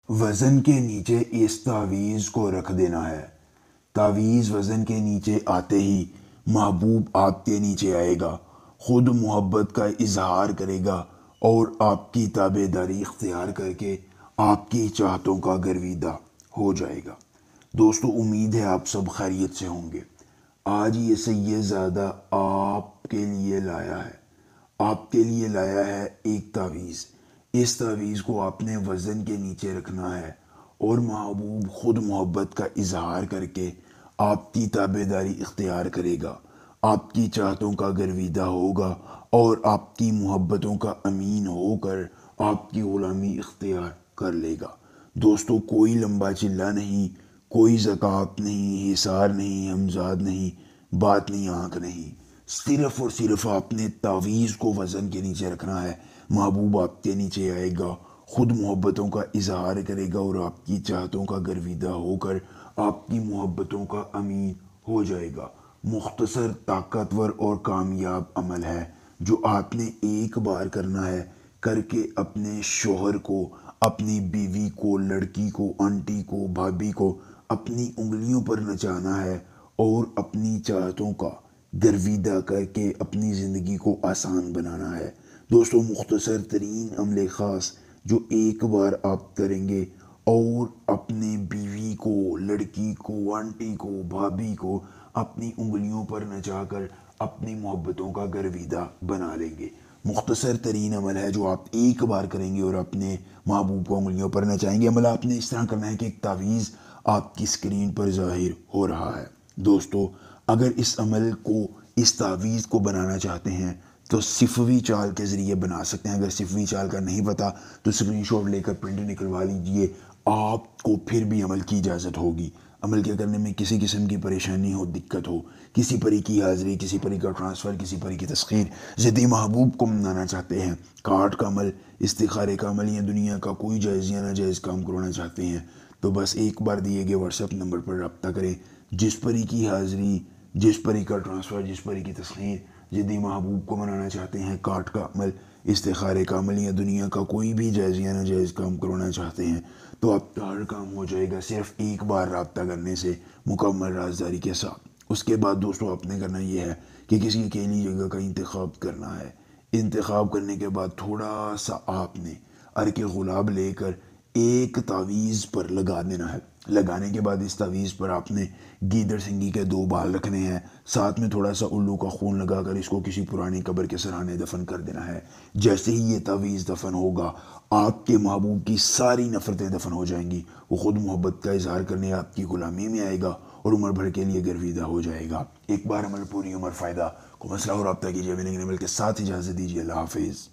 वज़न के नीचे इस तावीज़ को रख देना है। तावीज़ वज़न के नीचे आते ही महबूब आपके नीचे आएगा, खुद मोहब्बत का इजहार करेगा और आपकी ताबेदारी इख्तियार करके आपकी चाहतों का गर्विदा हो जाएगा। दोस्तों, उम्मीद है आप सब खैरियत से होंगे। आज ये सैयदज़ादा आपके लिए लाया है, आपके लिए लाया है एक तावीज़। इस तावीज़ को आपने वज़न के नीचे रखना है और महबूब खुद मोहब्बत का इजहार करके आपकी ताबेदारी इख्तियार करेगा, आपकी चाहतों का गर्विदा होगा और आपकी मोहब्बतों का अमीन होकर आपकी ग़ुलामी इख्तियार कर लेगा। दोस्तों, कोई लंबा चिल्ला नहीं, कोई ज़कात नहीं, हिसार नहीं, हमजाद नहीं, बात नहीं, आँख नहीं। सिर्फ़ और सिर्फ आपने तावीज़ को वज़न के नीचे रखना है। महबूब आपके नीचे आएगा, खुद मोहब्बतों का इजहार करेगा और आपकी चाहतों का गर्विदा होकर आपकी मोहब्बतों का अमीन हो जाएगा। मुख्तसर, ताकतवर और कामयाब अमल है जो आपने एक बार करना है, करके अपने शोहर को, अपनी बीवी को, लड़की को, आंटी को, भाभी को अपनी उंगलियों पर नचाना है और अपनी चाहतों का गर्विदा करके अपनी ज़िंदगी को आसान बनाना है। दोस्तों, मुख्तसर तरीन अमल ख़ास जो एक बार आप करेंगे और अपने बीवी को, लड़की को, आंटी को, भाभी को अपनी उंगलियों पर नचाकर अपनी मोहब्बतों का गर्विदा बना लेंगे। मुख्तसर तरीन अमल है जो आप एक बार करेंगे और अपने महबूब को उंगलियों पर नचाएंगे। अमल आपने इस तरह करना है कि एक तावीज़ आपकी स्क्रीन पर ज़ाहिर हो रहा है। दोस्तों, अगर इस अमल को, इस तावीज़ को बनाना चाहते हैं तो सिफवी चाल के ज़रिए बना सकते हैं। अगर सिफवी चाल का नहीं पता तो स्क्रीनशॉट लेकर प्रिंट निकलवा लीजिए, आपको फिर भी अमल की इजाज़त होगी। अमल के करने में किसी किस्म की परेशानी हो, दिक्कत हो, किसी परी की हाज़िरी, किसी परी का ट्रांसफ़र, किसी परी की तस्खीर, ज़िद्दी महबूब को मनाना चाहते हैं, कार्ड का अमल, इस्तिखारे का अमल या दुनिया का कोई जायज़ या नाजायज़ काम करवाना चाहते हैं तो बस एक बार दिए गए व्हाट्सएप नंबर पर रब्ता करें। जिस परी की हाज़िरी, जिस परी का ट्रांसफ़र, जिस परी की तस्खीर, ज़िद्दी महबूब को मनाना चाहते हैं, कार्ड का अमल, इस्तिखारे का अमल या दुनिया का कोई भी जायज़ या नाजायज़ काम करवाना चाहते हैं तो आपका हर काम हो जाएगा सिर्फ़ एक बार रब्ता करने से, मुकम्मल राज़दारी के साथ। उसके बाद दोस्तों, आपने करना ये है कि किसी अकेली जगह का इंतखाब करना है। इंतखाब करने के बाद थोड़ा सा आपने अर्क गुलाब लेकर एक तावीज़ पर लगा देना है। लगाने के बाद इस तावीज़ पर आपने गीदड़ सिंगी के 2 बाल रखने हैं, साथ में थोड़ा सा उल्लू का खून लगाकर इसको किसी पुरानी कब्र के सराहने दफन कर देना है। जैसे ही ये तावीज़ दफन होगा, आपके महबूब की सारी नफ़रतें दफन हो जाएंगी। वो खुद मोहब्बत का इजहार करने आपकी ग़ुलामी में आएगा और उम्र भर के लिए गर्विदा हो जाएगा। एक बार अमल, पूरी उम्र फ़ायदा। को मसला हो रब्ता कीजिए। मिलेंगे अमल के साथ, इजाज़त दीजिए। अल्लाह हाफ़िज़।